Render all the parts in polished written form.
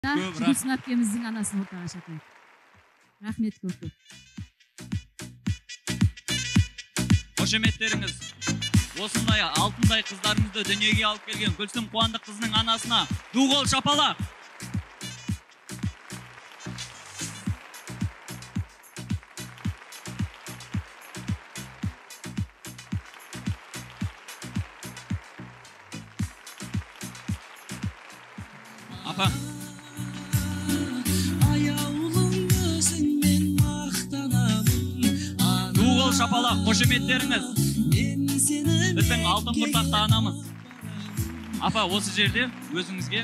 Гүлсім әпкеміздің анасын ортаға шақырайық. Рахмет көп. Қошеметтеріңіз. Осындай алтындай қыздарымызды дүниеге алып келген Гүлсім Қуандық қызының анасына ду қол шапалақ. Апа. Ду қол шапалақ, қошеметтеріңіз. Біздің алтын құртақты анамыз. Апа, осы жерде өзіңізге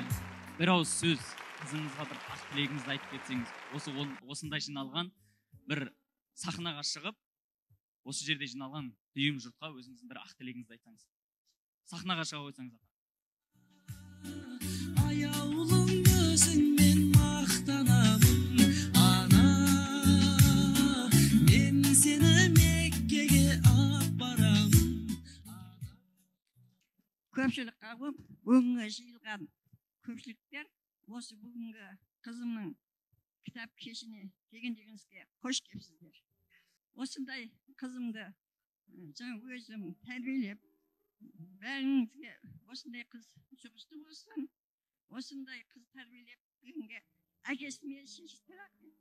бір ауыз сөз, қызыңызға бір ақ тілегіңізді айтып кетсеңіз, осындай жиналған бір сахнаға шығып, осы жерде жиналған дүйім жұртқа өзіңіздің бір ақ тілегіңізді айтсаңыз. Сахнаға шыға қойсаңыз, апа. Аяулым өзіңмен мақтанамын, ана, мен сені Меккеге апарамын. Көпшілік қауым, бүгінгі жиылған көпшіліктер осы бүгінгі қызымның кітап кешіне келгендеріңізге қош келіпсіздер. Осындай қызымды жаңа өзім тәрбиелеп, бәріңізге осындай қыз жұғысты болсын, осындай қыз тәрбиелеп бүгінгі әкесі мен шешесі рахмет.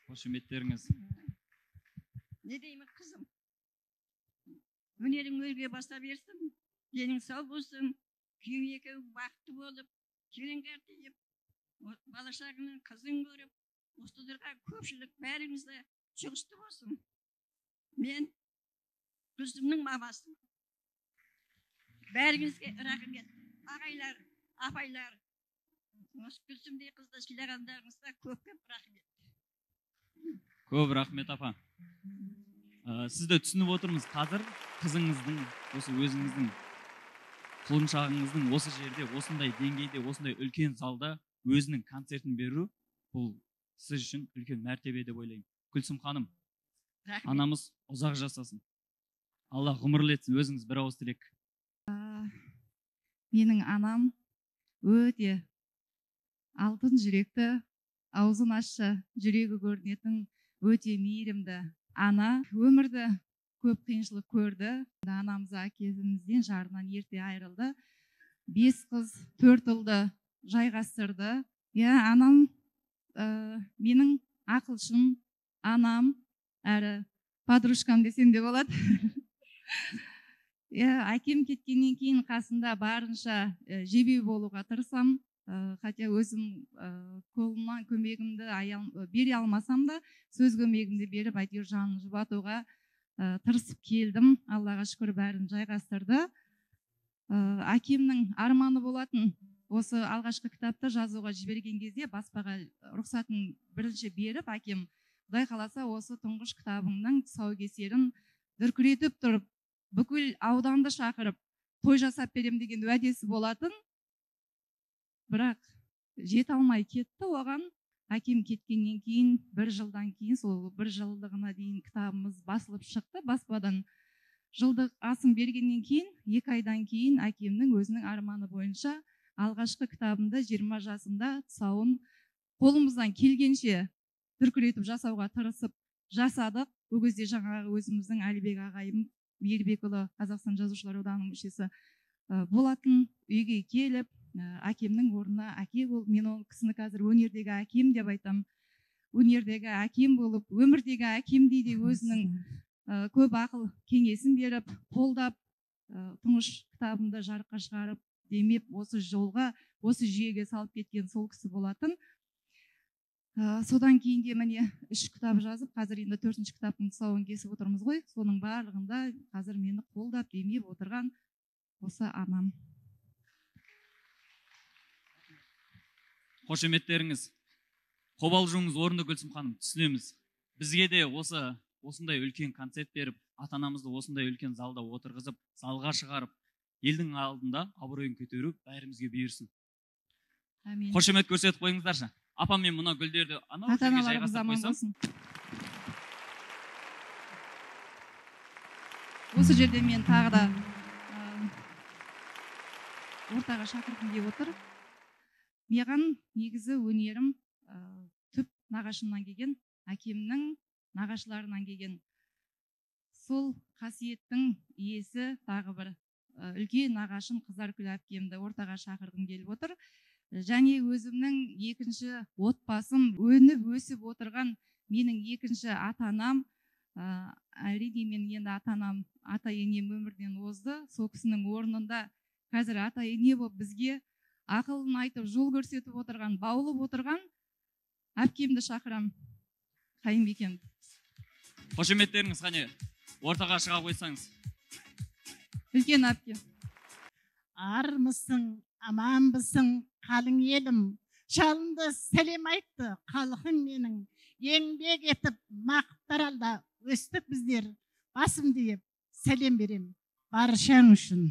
Қошеметтеріңіз. Не деймін қызым? Өнерің өрге баса берсін, денің сау болсын, күйеу екеуі бақытты болып, келіңгер дейіп, бала шағының қызын көріп, осыларға көпшілік бәріңізді жұғысты болсын. Мен Гүлсімнің мамасы. Бәріңізге рахмет. Ағайлар, апайлар, Гүлсімдей қызды сыйлағандарыңызға көп рахмет. Көп рахмет, апа. Сізді түсініп отырмыз, қазір қызыңыздың, осы өзіңіздің құлыншағыңыздың осы жерде, осындай деңгейде, осындай үлкен залда өзінің концертін беру, бұл сіз үшін үлкен мәртебе деп ойлаймын. Гүлсім ханым, анамыз ұзақ жасасын. Алла ғұмырлы етсін, өзіңіз бір ауыз тілек. Менің анам өте алтын жүректі, аузын ашса жүрегі көрінетін өте мейірімді ана. Өмірді көп қиыншылық көрді. Анамыз әкемізден жарынан ерте айырылды. 5 қыз, 4 ұлды жайғастырды. Анам менің ақылшым, анам, әрі подружкам десем де болады. Әкем кеткеннен кейін қасында барынша жебеу болуға тырысам. Хотя өзім қолымнан көмегімді бере алмасам да, сөз көмегімді беріп, әйтеуір жанын жұбатуға тырысып келдім. Аллаға шүкір бәрін жайғастырды. Әкемнің арманы болатын, осы алғашқы кітапты жазуға жіберген кезде баспаға рұқсатын бірінші беріп, әкем Құдай қаласа осы тұңғыш кітабыңның тұсаукесерін дүркіретіп тұрып, бүкіл ауданды шақырып, той жасап берем деген уәдесі болатын. Бірақ жете алмай кетті оған. Әкем кеткеннен кейін, 1 жылдан кейін, сол 1 жылдығына дейін кітабымыз басылып шықты баспадан. Жылдық асын бергеннен кейін, 2 айдан кейін әкемнің өзінің арманы бойынша алғашқы кітабымды 20 жасында тұсауын қолымыздан келгенше дүркіретіп жасауға тырысып жасадық. Ол кезде жаңағы өзіміздің Әлібек ағайым, Мейірбекұлы Қазақстан жазушылар одағының мүшесі болатын. Үйге келіп, әкемнің орнына әке болып, мен ол кісіні қазір өнердегі әкем деп айтам. Өнердегі әкем болып, өмірдегі әкемдей де өзінің көп ақыл кеңесін беріп, қолдап, тұңғыш кітабымды жарыққа шығарып, демеп, осы жолға, осы жүйеге салып кеткен сол кісі болатын. Содан кейін де міне 3 кітап жазып, қазір енді 4-ші кітаптың тұсауын кесіп отырмыз ғой. Соның барлығында қазір мені қолдап, демеп отырған осы анам. Қошеметтеріңіз. Қобалжуыңыз орынды, Гүлсім ханым, түсінеміз. Бізге де осындай үлкен концерт беріп, ата-анамызды осындай үлкен залда отырғызып, залға шығарып, елдің алдында абыройын көтеру бәрімізге бұйырсын. Амин. Қошемет көрсетіп қойыңыздаршы. Апам мен мұна гүлдерді анау жерге жайғастырып қойсам. Осы жерде мен тағы да ортаға шақырғым келіп отыр. Маған негізі өнерім түп нағашымнан келген, әкемнің нағашыларынан келген. Сол қасиеттің иесі тағы бір үлкен нағашым Қызаркүл әпкемді ортаға шақырғым келіп отыр. Және өзімнің екінші отбасым, өніп өсіп отырған менің екінші ата-анам, әрине мен енді ата-анам, ата-енем өмірден озды. Сол кісінің орнында қазір ата-ене болып бізге ақылын айтып, жол көрсетіп отырған, баулып отырған әпкемді шақырам, Қайынбекемді. Қошеметтеріңіз қане, ортаға шыға қойсаңыз. Үлкен әпкем. Армысың, аманбысың, қалың елім. Жалынды сәлем айтты халқың менің. Еңбек етіп мақтар алда өстік біздер. Басым дейіп сәлем берем баршаң үшін.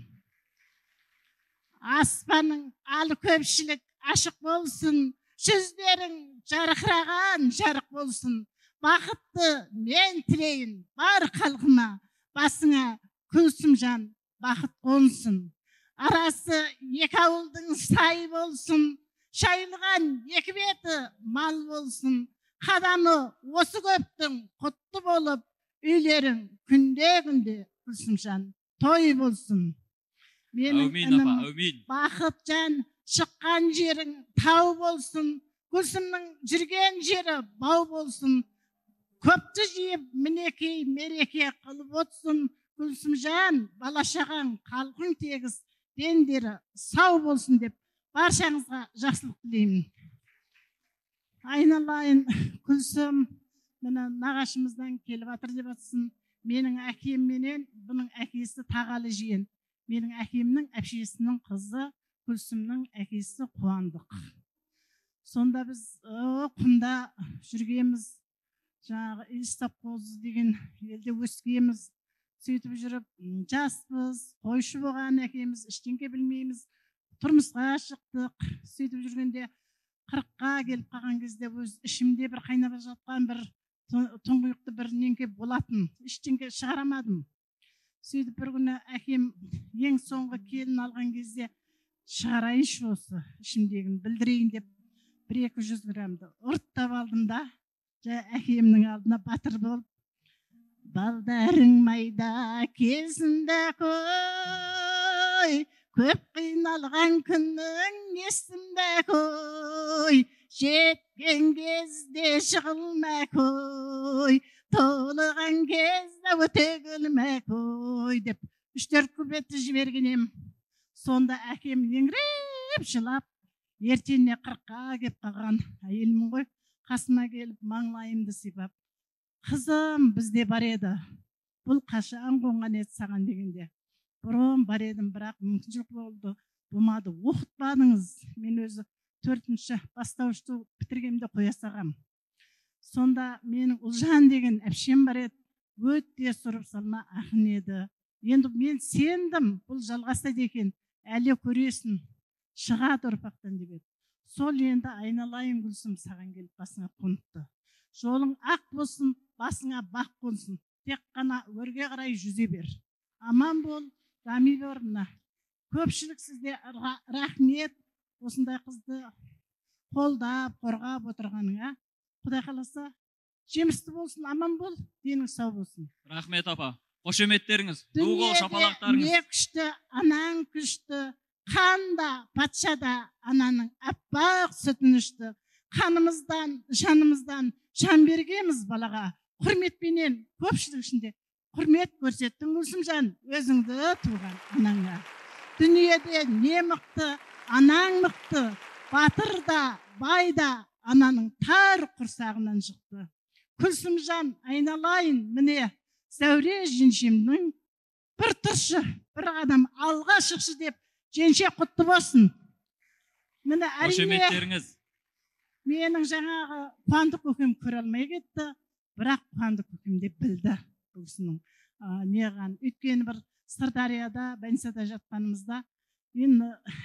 Аспаның алы көпшілік ашық болсын, жүздерің жарқыраған жарық болсын. Бақытты мен тілейін бар халқыма, басыңа күлсім жан бақыт қонсын. Арасы екі ауылдың сай болсын, шайылған екі беті мал болсын. Қадамы осы көптің құтты болып, үйлерің күнде күлсім жан той болсын. Менің інім бақыт жан шыққан жерің тау болсын, Гүлсімнің жүрген жері бау болсын. Көпті жиып мінекей мереке қылып отсын. Гүлсім жан балашаған қалқың тегіс, дендері сау болсын деп баршаңызға жақсылық тілеймін. Айналайын Гүлсім, міне нағашымыздан келіп атыр деп атсын. Менің әкем менен бұның әкесі тағалы жиен. Менің әкемнің әпшесінің қызы, Гүлсімнің әкесі Қуандық. Сонда біз құмда жүргеміз, жаңағы Ильстапқозы деген елде өскеміз. Сөйтіп жүріп, жаспыз, қойшы болған әкеміз, іштенке білмейміз, тұрмысқа шықтық. Сөйтіп жүргенде 40-қа келіп қалған кезде өз ішімде бір қайнап жатқан бір тұңғиықты бір неңке болатын. Іштенке шығарамадым. Сөйтіп бір күні әкем ең соңғы келін алған кезде шығарайыншы осы ішімдегін білдірейін деп 100-200 грамды ұрттап алдым да, әкемнің алдына батыр болып, балдарың майда кезінде қой, көп қиналған күннің есімде қой, жеткен кезде жығылма қой, толыған кезде өтегілме қой деп 3-4 күбетті жіберген ем. Сонда әкем еңіреп жылап, ертеңіне 40-қа кеп қалған әйелмін ғой, қасыма келіп маңлайымды сипап, қызым бізде бар еді, бұл қашан қонған еді саған дегенде. Бұрын бар едім, бірақ мүмкіншілік болды, болмады, оқытпадыңыз. Мен өзі 4-ші бастауышты бітіргенде қоя сағам. Сонда менің Ұлжан деген әпшем бар еді, өте сұрып салма ақын еді. Енді мен сендім, бұл жалғасады екен, әлі көресің, шығады ұрпақтан деп еді. Сол енді айналайын Гүлсім саған келіп басыңа қоныпты. Жолың ақ болсын, басыңа бақ қонсын. Тек қана өрге қарай жүзе бер. Аман бол, дами бер мына. Көпшілік сізде рахмет, осындай қызды қолдап, қорғап отырғаныңа. Құдай қаласа, жемісті болсын, аман бол, денің сау болсын. Рахмет апа. Қошеметтеріңіз, ду-қол шапалақтарыңыз. Дүниеде не күшті, анаң күшті, қанда, патшада ананың аппақ сүтін ішті. Қанымыздан, жанымыздан жан бергеміз балаға. Құрметпенен көпшілік ішінде құрмет көрсеттің Гүлсім жан, өзіңді туған анаңа. Дүниеде не мықты, анаң мықты, батыр да, бай да ананың тар құрсағынан шықты. Гүлсім жан, айналайын, міне Зәуре женшемнің бір тұршы, бір адам алға шықшы деп женше құтты болсын. Міне әрине менің жаңағы Қуандық көкем көре алмай кетті, бірақ Қуандық көкем де білді бұл кісінің неған. Өйткені бір Сырдарияда, Бәнсада жатқанымызда, мен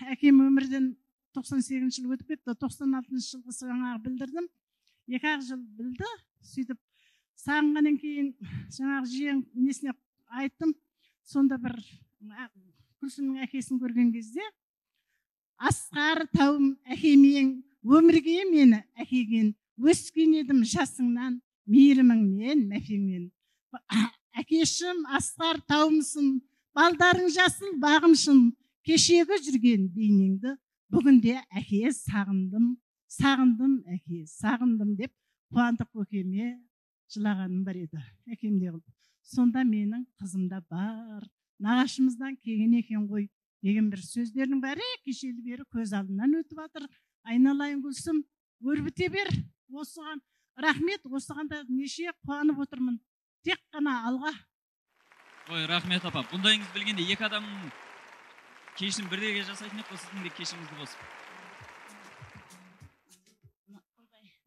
әкем өмірден 98 жыл өтіп кетті, 96 жылғы жаңағы білдірдім. 2 жыл білді, сөйтіп сағынғаннан кейін жаңағы жиен несіне айттым. Сонда бір Гүлсімнің әкесін көрген кезде асқар тауым әкемең, өмірге мені әкеген, өскен едім жасыңнан, мейіріміңмен, мәпеңмен. Әкешім, асқар тауымсың, балдарың жасыл бағымшын, кешегі жүрген бейнеңді, бүгінде әке сағындым, сағындым әке, сағындым деп қуандық көкеме жылағаным бар еді. Әкемде қылып. Сонда менің қызымда бар, нағашымыздан келген екен ғой деген бір сөздердің бәрі кешелі бері көз алдымнан өтіп жатыр. Айналайын Гүлсім, өрбіте бер осыған. Рахмет, осыған да неше қуанып отырмын. Тек қана алға. Ой, рахмет апа. Бұндайыңыз білгенде екі адамның кешін бірдеге жасайтын ек, сіздің де кешіңізді қосып.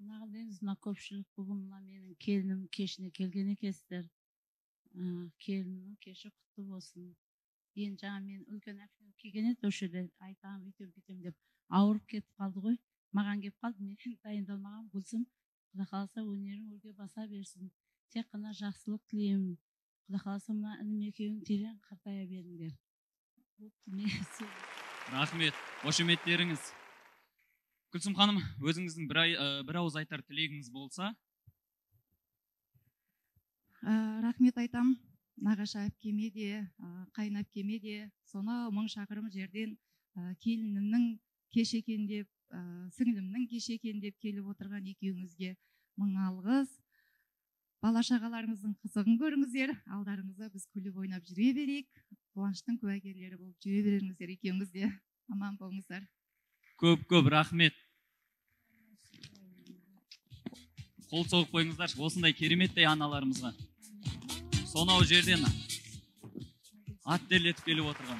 Нағылдеңіз, мына көпшілік бүгін мына менің келінім кешіне келген екенсіздер. Келіннің кеші құтты болсын. Ең жаңа мен үлкен әпкем келген еді, осы жерде айтам, бүйтем, бүйтем деп ауырып кетіп қалды ғой. Маған келіп қалды, мен дайындалмаған. Гүлсім, Құда қаласа өнерің өрге баса берсін. Тек қана жақсылық тілеймін. Құда қаласа мына інім екеуің терең қартая беріңдер. Рахмет, қошеметтеріңіз. Гүлсім ханым, өзіңіздің бір ауыз айтар тілегіңіз болса? Рахмет айтам. Нағашы әпкеме де, қайын әпкеме де, сонау 1000 шақырым жерден келінімнің кеш екен деп, сіңілімнің кеш екен деп келіп отырған екеуіңізге 1000 алғыс. Бала шағаларыңыздың қызығын көріңіздер, алдарыңызда біз күліп ойнап жүре берейік. Қуаныштың куәгерлері болып жүре беріңіздер, екеуіңіз де аман болыңыздар. Көп рахмет. Қол соғып қойыңыздар, осындай кереметтей аналарымызға. Сонау жерден ат терлетіп келіп отырған.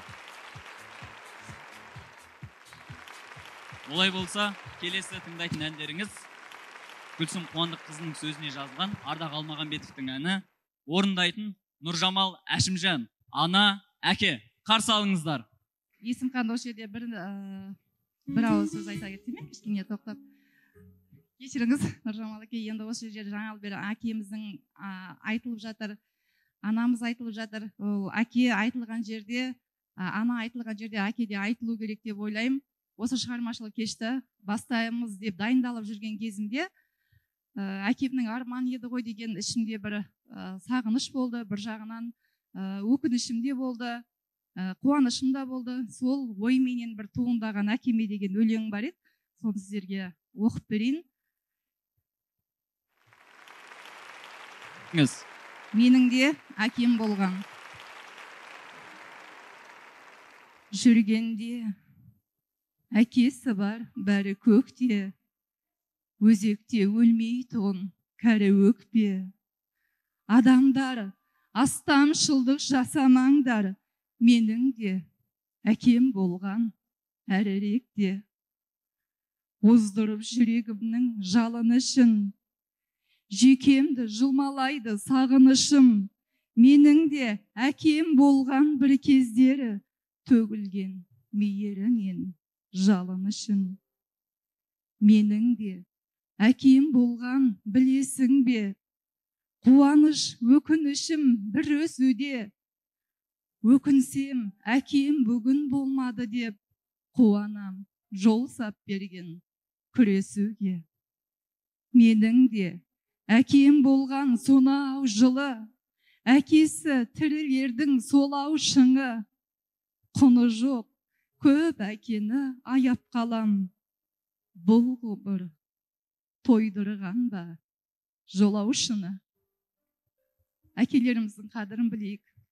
Олай болса, келесі тыңдайтын әндеріңіз Гүлсім Қуандық қызының сөзіне жазған Ардақ Алмағамбетовтің әні, орындайтын Нұржамал Әшімжан, ана, әке, қарсы алыңыздар. Есімхан осы жерде бір ауыз сөз айта кетсем, кішкене тоқтап. Кешіріңіз, Нұржамал әке, енді осы жерде жаңалық бері әкеміздің айтылып жатыр, анамыз айтылып жатыр. Ол әке айтылған жерде, ана айтылған жерде әке де айтылу керек деп ойлаймын. Осы шығармашылық кешті бастаймыз деп дайындалып жүрген кезімде әкемнің арман еді ғой деген ішімде бір сағыныш болды, бір жағынан өкінішім де болды, қуанышым да болды. Сол ойменен бір туындаған әкеме деген өлең бар еді, соны сіздерге оқып берейін. Менің де әкем болған. Жүргенде әкесі бар бәрі көкте, өзекте өлмей тұғын кәрі өкпе. Адамдар астамшылдық жасамаңдар, менің де әкем болған әріректе. Оздырып жүрегімнің жалынышын, жүйкемді жылмалайды сағынышым, менің де әкем болған бір кездері, төгілген мейірінен жалынышын. Менің де әкем болған білесің бе, қуаныш өкінішім бір өсуде, өкінсем әкем бүгін болмады деп, қуанам жол сап берген күресуге. Менің де әкем болған сонау жылы, әкесі тірілердің солау шыңы, құны жоқ көп әкені аяп қалам, бұл ғұмыр тойдырған ба жолаушыны. Әкелеріміздің қадірін білейік.